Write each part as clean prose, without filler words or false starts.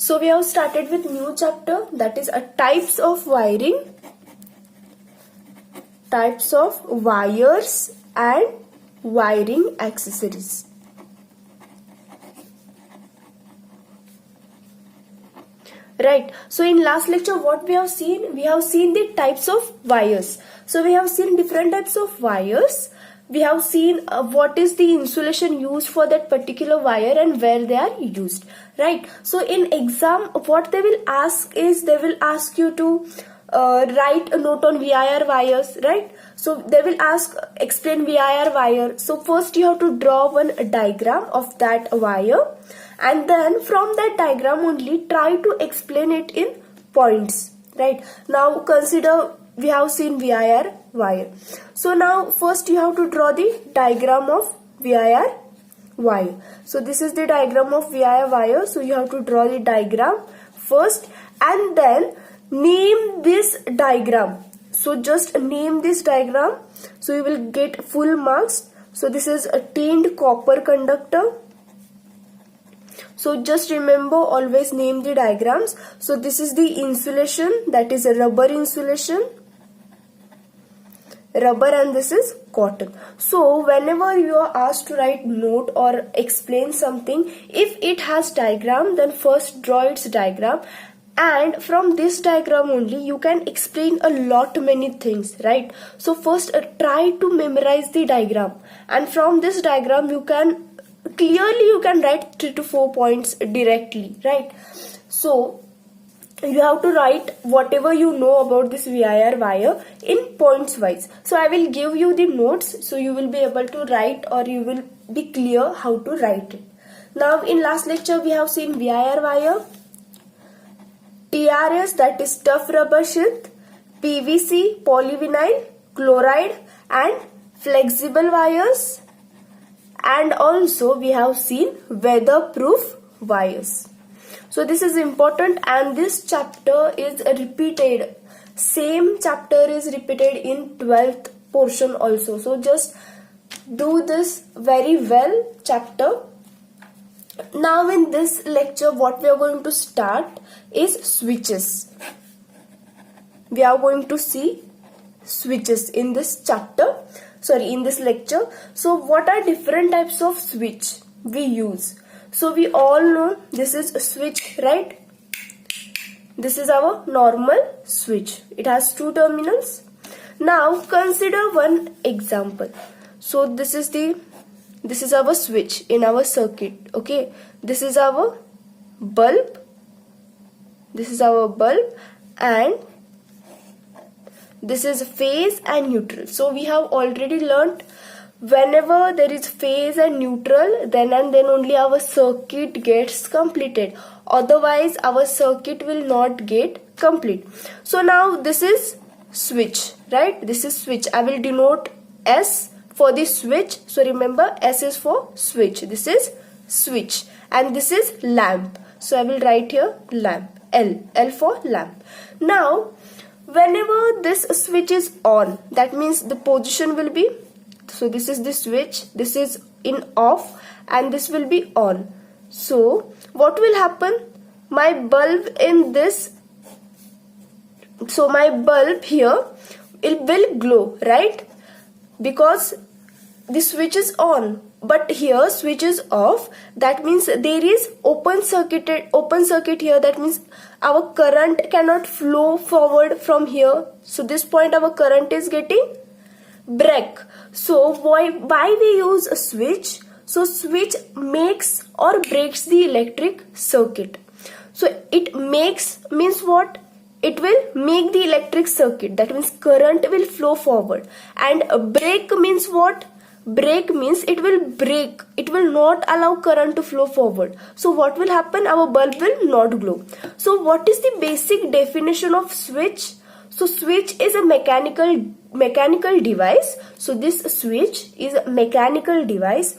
So we have started with new chapter, that is a types of wiring, types of wires and wiring accessories. Right. So in last lecture what we have seen? We have seen the types of wires. So we have seen different types of wires. We have seen what is the insulation used for that particular wire and where they are used. Right. So in exam what they will ask is they will ask you to write a note on VIR wires. Right. So they will ask explain VIR wire. So first you have to draw one diagram of that wire. And then from that diagram only try to explain it in points. Right. Now consider we have seen VIR wire. So now first you have to draw the diagram of VIR wire. So this is the diagram of VIR wire. So you have to draw the diagram first and then name this diagram. So just name this diagram. So you will get full marks. So this is a tinned copper conductor. So just remember, always name the diagrams. So this is the insulation, that is a rubber insulation, rubber, and this is cotton. So whenever you are asked to write note or explain something, if it has diagram, then first draw its diagram. And from this diagram only you can explain a lot many things, right? So first try to memorize the diagram, and from this diagram you can write 3 to 4 points directly, right? So you have to write whatever you know about this VIR wire in points wise. So I will give you the notes, so you will be able to write, or you will be clear how to write it. Now in last lecture we have seen VIR wire, TRS, that is tough rubber sheath, PVC, polyvinyl chloride, and flexible wires. And also we have seen weatherproof wires. So this is important, and this chapter is repeated. Same chapter is repeated in 12th portion also. So just do this very well chapter. Now in this lecture what we are going to start is switches. We are going to see switches in this chapter. In this lecture. So what are different types of switch we use? So we all know this is a switch, right? This is our normal switch. It has two terminals. Now consider one example. So this is our switch in our circuit. Okay, this is our bulb. This is our bulb, and this is phase and neutral. So we have already learnt whenever there is phase and neutral, then and then only our circuit gets completed. Otherwise our circuit will not get complete. So now this is switch, right? This is switch. I will denote S for the switch. So remember, S is for switch. This is switch. And this is lamp. So I will write here lamp. L for lamp. Now whenever this switch is on, that means the position will be, so this is the switch, this is in off, and this will be on. So what will happen? My bulb in this, so my bulb here, it will glow, right? Because the switch is on, but here switch is off. That means there is open circuit here. That means our current cannot flow forward from here. So this point our current is getting break. So why we use a switch? So switch makes or breaks the electric circuit. So it makes means what? It will make the electric circuit. That means current will flow forward. And break means what? Break means it will break. It will not allow current to flow forward. So what will happen? Our bulb will not glow. So what is the basic definition of switch? So switch is a mechanical device. So this switch is a mechanical device,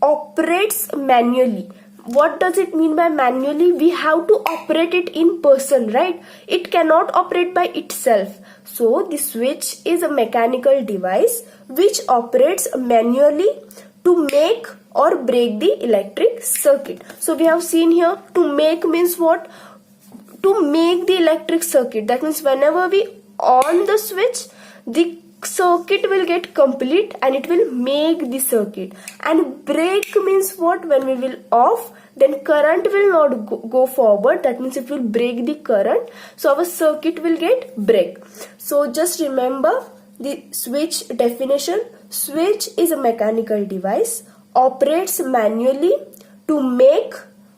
operates manually. What does it mean by manually? We have to operate it in person, right? It cannot operate by itself. So the switch is a mechanical device which operates manually to make or break the electric circuit. So we have seen here, to make means what? to make the electric circuit. That means whenever we on the switch, the circuit will get complete and it will make the circuit. And break means what? When we will off, then current will not go forward. That means it will break the current. So our circuit will get break. So just remember the switch definition. Switch is a mechanical device, operates manually to make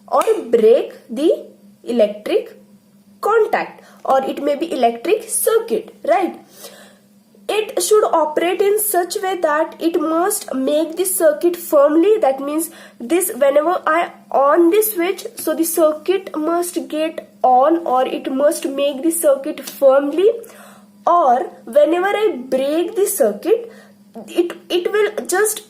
or break the electric contact, or it may be electric circuit, right? It should operate in such way that it must make the circuit firmly. That means this, whenever I on the switch, so the circuit must get on, or it must make the circuit firmly. Or whenever I break the circuit, it will just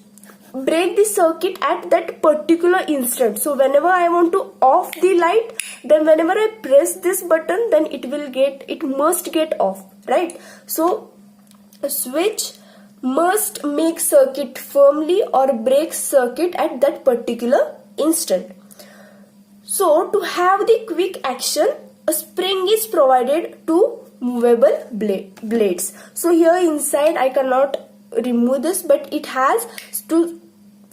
break the circuit at that particular instant. So whenever I want to off the light, then whenever I press this button, then it must get off, right? So a switch must make circuit firmly or break circuit at that particular instant. So to have the quick action, a spring is provided to movable blades. So here inside I cannot remove this, but it has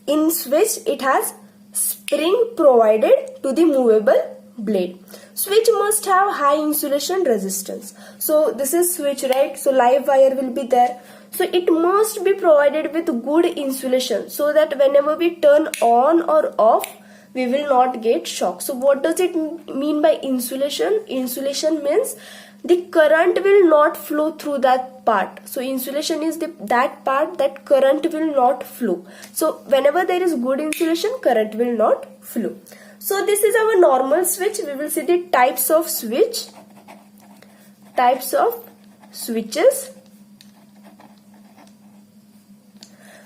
in switch it has spring provided to the movable blade. Switch must have high insulation resistance. So this is switch, right? So live wire will be there. So it must be provided with good insulation so that whenever we turn on or off, we will not get shock. So what does it mean by insulation? Insulation means the current will not flow through that part. So insulation is that part that current will not flow. So whenever there is good insulation, current will not flow. So this is our normal switch. We will see the types of switches.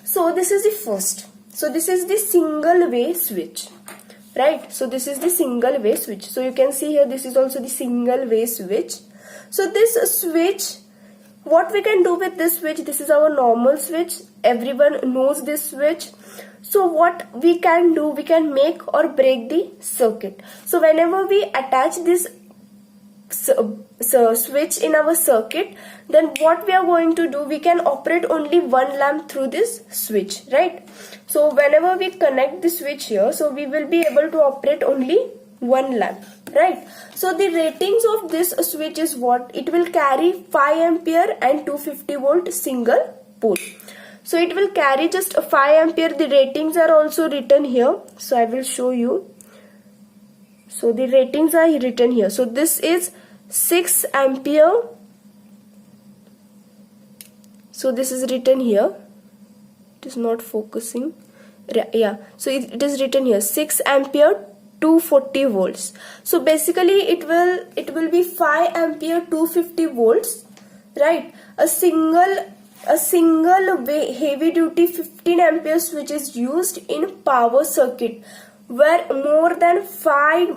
So this is the first. So this is the single way switch, right? So this is the single way switch. So you can see here, this is also the single way switch. So this switch, what we can do with this switch, this is our normal switch. Everyone knows this switch. So what we can do, we can make or break the circuit. So whenever we attach this switch in our circuit, then what we are going to do, we can operate only one lamp through this switch, right? So whenever we connect the switch here, so we will be able to operate only one lamp, right? So the ratings of this switch is what? It will carry 5 ampere and 250 volt single pole. So it will carry just 5 ampere. The ratings are also written here. So I will show you. So the ratings are written here. So this is 6 ampere. So this is written here. It is not focusing. Yeah. So it is written here 6 ampere 240 volts. So basically it will be 5 ampere 250 volts, right? A single way heavy duty 15 ampere switch is used in power circuit where more than 5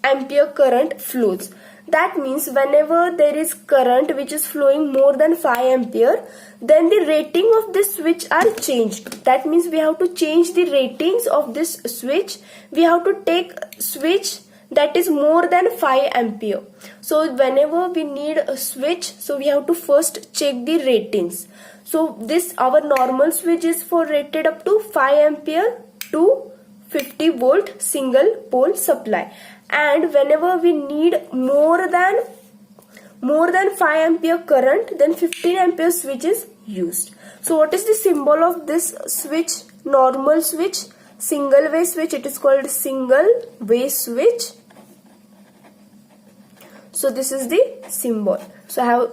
ampere current flows. That means whenever there is current which is flowing more than 5 ampere, then the rating of this switch are changed. That means we have to change the ratings of this switch. We have to take switch that is more than 5 ampere. So whenever we need a switch, so we have to first check the ratings. So this, our normal switch is for rated up to 5 ampere to 50 volt single pole supply. And whenever we need more than 5 ampere current, then 15 ampere switch is used. So what is the symbol of this switch? Normal switch, single way switch. It is called single way switch. So this is the symbol. So I have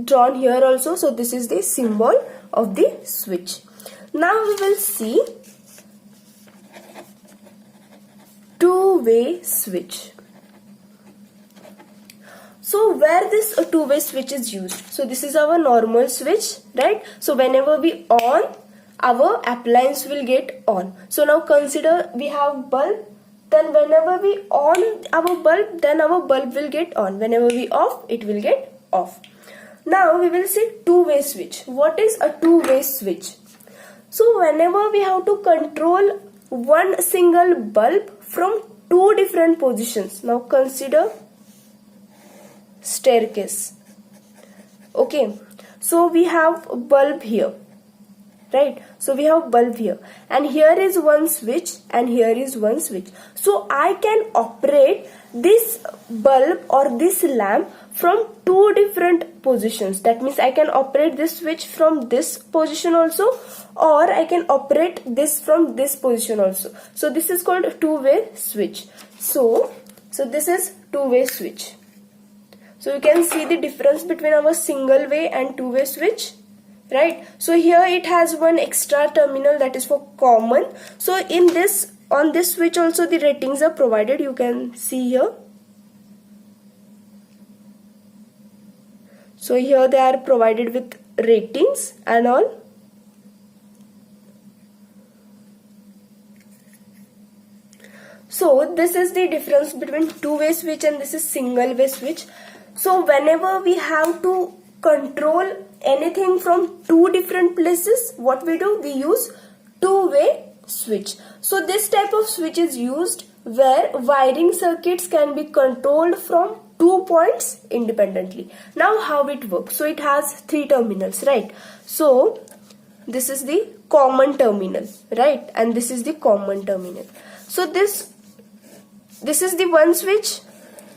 drawn here also. So this is the symbol of the switch. Now we will see two-way switch. So where this two-way switch is used? So this is our normal switch, right? So whenever we on, our appliance will get on. So now consider we have bulb. Then whenever we on our bulb, then our bulb will get on. Whenever we off, it will get off. Now we will see two-way switch. What is a two-way switch? So whenever we have to control one single bulb from two different positions. Now consider staircase. Okay, so we have bulb here, right? So we have bulb here, and here is one switch, and here is one switch. So I can operate this bulb or this lamp from two different positions. That means I can operate this switch from this position also, or I can operate this from this position also. So this is called a two-way switch. So this is two-way switch. So you can see the difference between our single way and two-way switch, right? So here it has one extra terminal, that is for common. So in this, on this switch also the ratings are provided. You can see here. So here they are provided with ratings and all. So this is the difference between two-way switch and this is single-way switch. So whenever we have to control anything from two different places, what we do? We use two-way switch. So this type of switch is used where wiring circuits can be controlled from 2 points independently. Now how it works? So it has 3 terminals, right? So this is the common terminal, right? And this is the common terminal. So this is the one switch,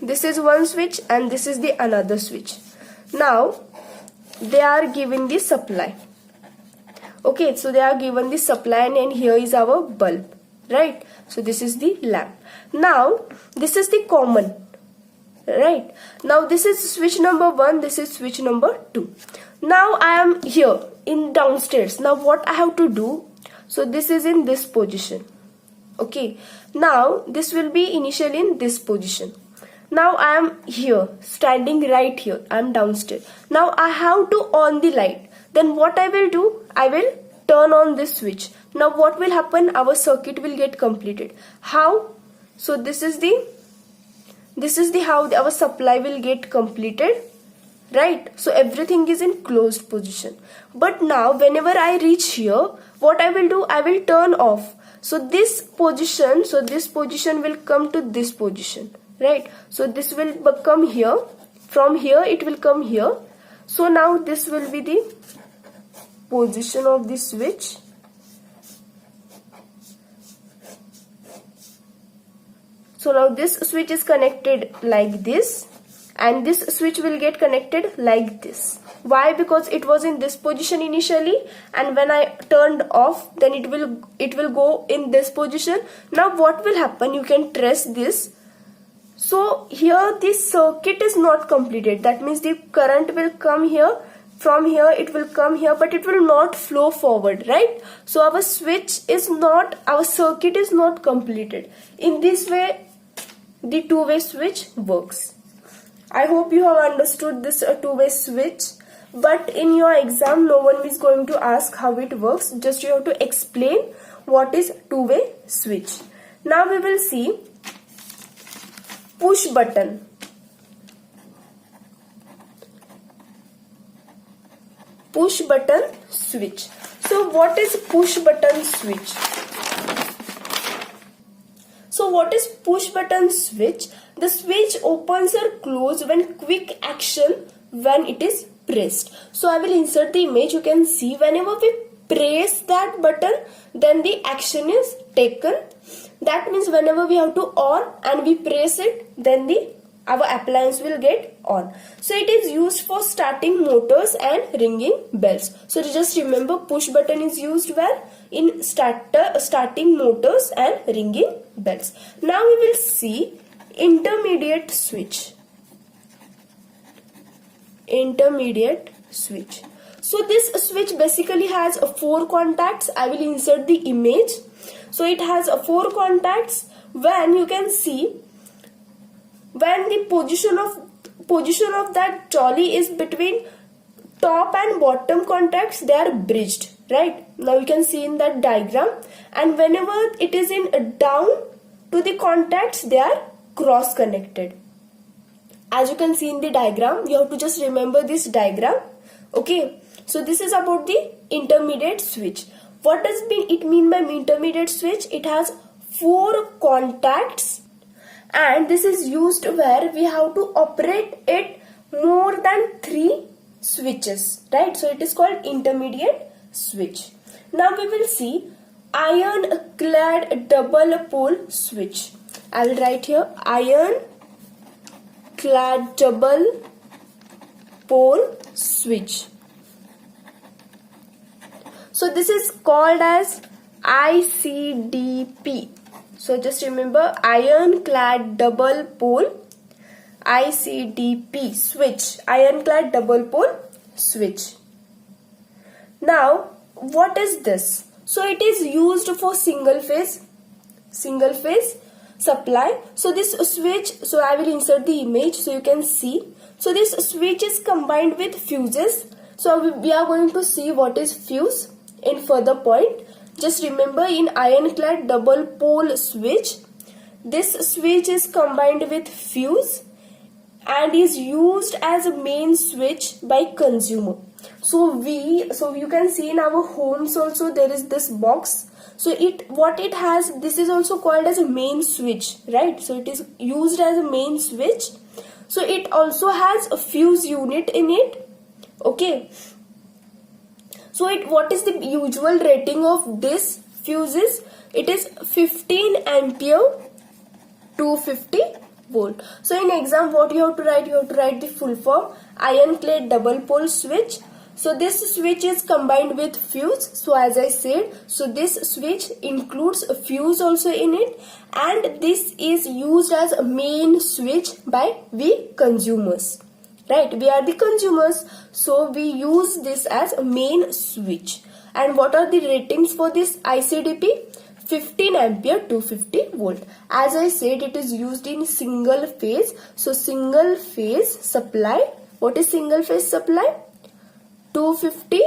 this is one switch, and this is the another switch. Now they are given the supply. Okay, so they are given the supply, and here is our bulb, right? So this is the lamp. Now this is the common, right? Now this is switch number 1, this is switch number 2. Now I am here in downstairs. Now what I have to do? So this is in this position. Okay, now this will be initially in this position. Now I am here, standing right here. I am downstairs. Now I have to on the light. Then what I will do? I will turn on this switch. Now what will happen? Our circuit will get completed. How? So this is the how our supply will get completed, right? So everything is in closed position. But now whenever I reach here, what I will do? I will turn off. So this position will come to this position, right? So this will come here. From here it will come here. So now this will be the position of the switch. So now this switch is connected like this, and this switch will get connected like this. Why? Because it was in this position initially, and when I turned off, then it will go in this position. Now what will happen? You can trace this. So here this circuit is not completed. That means the current will come here. From here it will come here, but it will not flow forward, right? So our circuit is not completed. In this way the two-way switch works. I hope you have understood this two-way switch, but in your exam no one is going to ask how it works. Just you have to explain what is two-way switch. Now we will see push button. Push button switch. So what is push button switch? So what is push button switch? The switch opens or closes when quick action when it is pressed. So I will insert the image. You can see whenever we press that button, then the action is taken. That means whenever we have to on and we press it, then our appliance will get on. So it is used for starting motors and ringing bells. So just remember, push button is used where? In starting motors and ringing bells. Now we will see intermediate switch. Intermediate switch. So this switch basically has 4 contacts. I will insert the image. So it has 4 contacts. When you can see, when the position of that trolley is between top and bottom contacts, they are bridged, right? Now you can see in that diagram, and whenever it is in down to the contacts, they are cross connected. As you can see in the diagram, you have to just remember this diagram. Okay, so this is about the intermediate switch. What does it mean by intermediate switch? It has 4 contacts, and this is used where we have to operate it more than 3 switches, right? So it is called intermediate switch. Now we will see iron-clad double pole switch. I will write here iron-clad double pole switch. So this is called as ICDP. So just remember, iron-clad double pole, ICDP switch, iron-clad double pole switch. Now what is this? So it is used for single phase supply. So this switch, so I will insert the image so you can see. So this switch is combined with fuses. So we are going to see what is fuse in further point. Just remember, in iron-clad double pole switch, this switch is combined with fuse and is used as a main switch by consumer. So you can see in our homes also there is this box. So what it has, this is also called as a main switch, right? So it is used as a main switch. So it also has a fuse unit in it. Okay. So what is the usual rating of this fuses? It is 15 ampere 250 volt. So in exam, what you have to write? You have to write the full form, iron-clad double pole switch. So this switch is combined with fuse. So as I said, so this switch includes a fuse also in it, and this is used as a main switch by we consumers. Right, we are the consumers, so we use this as a main switch. And what are the ratings for this ICDP? 15 ampere 250 volt. As I said, it is used in single phase. So single phase supply. What is single phase supply? 250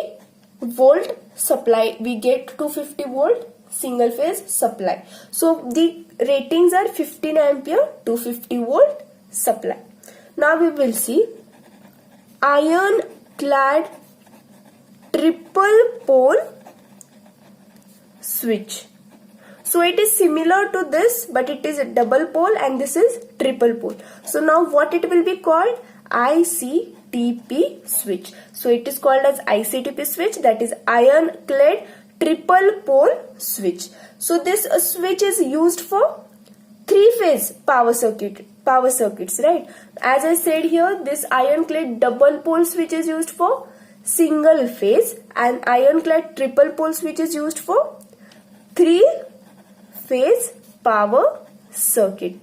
volt supply. We get 250 volt single phase supply. So the ratings are 15 ampere 250 volt supply. Now we will see iron-clad triple pole switch. So it is similar to this, but it is a double pole and this is triple pole. So now what it will be called? ICDP switch. So it is called as ICDP switch, that is iron-clad triple pole switch. So this switch is used for 3-phase power circuits, right? As I said here, this iron-clad double pole switch is used for single phase and iron-clad triple pole switch is used for 3-phase power circuit.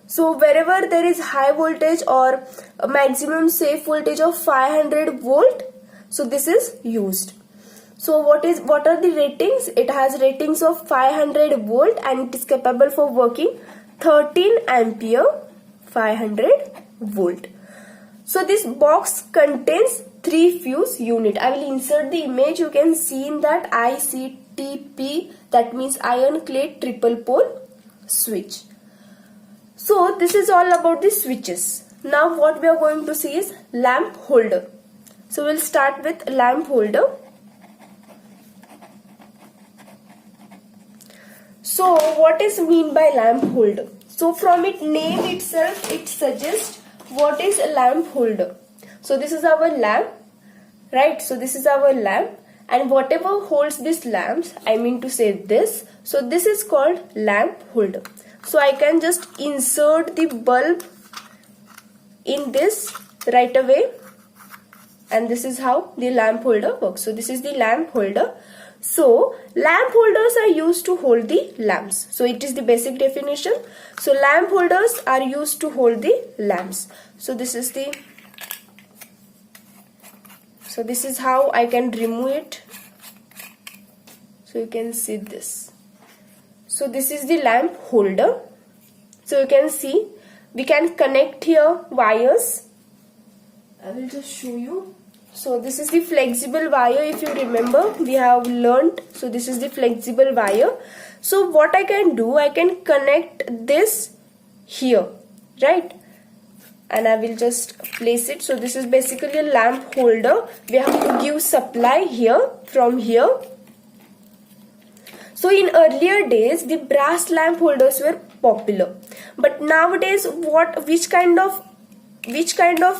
So wherever there is high voltage or a maximum safe voltage of 500 volt, so this is used. So what are the ratings? It has ratings of 500 volt and it is capable for working 13 ampere 500 volt. So this box contains 3 fuse unit. I will insert the image. You can see in that ICDP, that means iron-clad triple pole switch. So this is all about the switches. Now what we are going to see is lamp holder. So we'll start with lamp holder. So what is mean by lamp holder? So from its name itself, it suggests what is a lamp holder. So this is our lamp, right? So this is our lamp, and whatever holds these lamps, I mean to say this, so this is called lamp holder. So I can just insert the bulb in this right away, and this is how the lamp holder works. So this is the lamp holder. So lamp holders are used to hold the lamps. So it is the basic definition. So lamp holders are used to hold the lamps. So this is how I can remove it. So you can see this. So this is the lamp holder. So you can see we can connect here wires. I will just show you. So this is the flexible wire. If you remember, we have learnt. So this is the flexible wire. So what I can do, I can connect this here, right? And I will just place it. So this is basically a lamp holder. We have to give supply here from here. So in earlier days, the brass lamp holders were popular, But nowadays, which kind of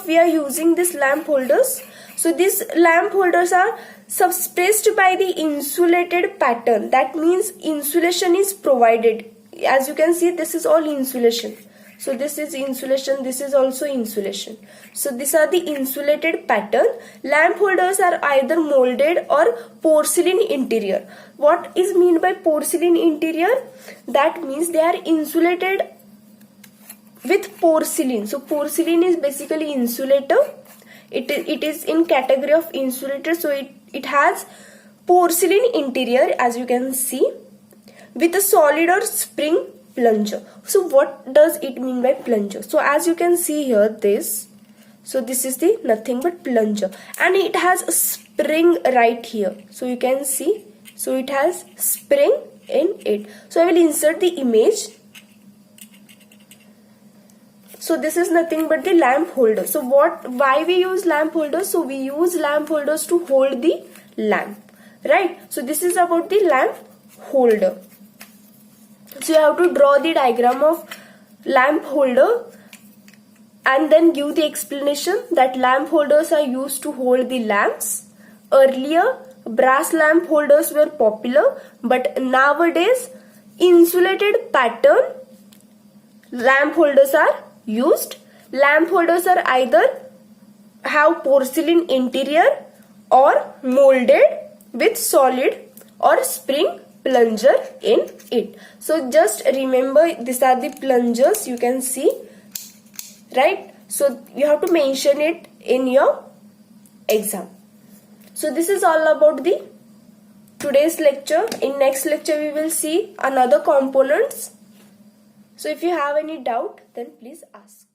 we are using these lamp holders? So these lamp holders are suppressed by the insulated pattern. That means insulation is provided. As you can see, this is all insulation. So this is insulation, this is also insulation. So these are the insulated pattern. Lamp holders are either molded or porcelain interior. What is meant by porcelain interior? That means they are insulated with porcelain. So porcelain is basically insulator. It is in category of insulator. So it has porcelain interior, as you can see, with a solid or spring plunger. So what does it mean by plunger? So as you can see here, this is the nothing but plunger, and it has a spring right here. So you can see, so it has spring in it. So I will insert the image. So this is nothing but the lamp holder. So why we use lamp holders? So we use lamp holders to hold the lamp, right? So this is about the lamp holder. So you have to draw the diagram of lamp holder and then give the explanation that lamp holders are used to hold the lamps. Earlier, brass lamp holders were popular, but nowadays insulated pattern lamp holders are used. Lamp holders are either have porcelain interior or molded with solid or spring plunger in it. So just remember, these are the plungers, you can see, right? So you have to mention it in your exam. So this is all about the today's lecture. In next lecture we will see another components. So if you have any doubt, then please ask.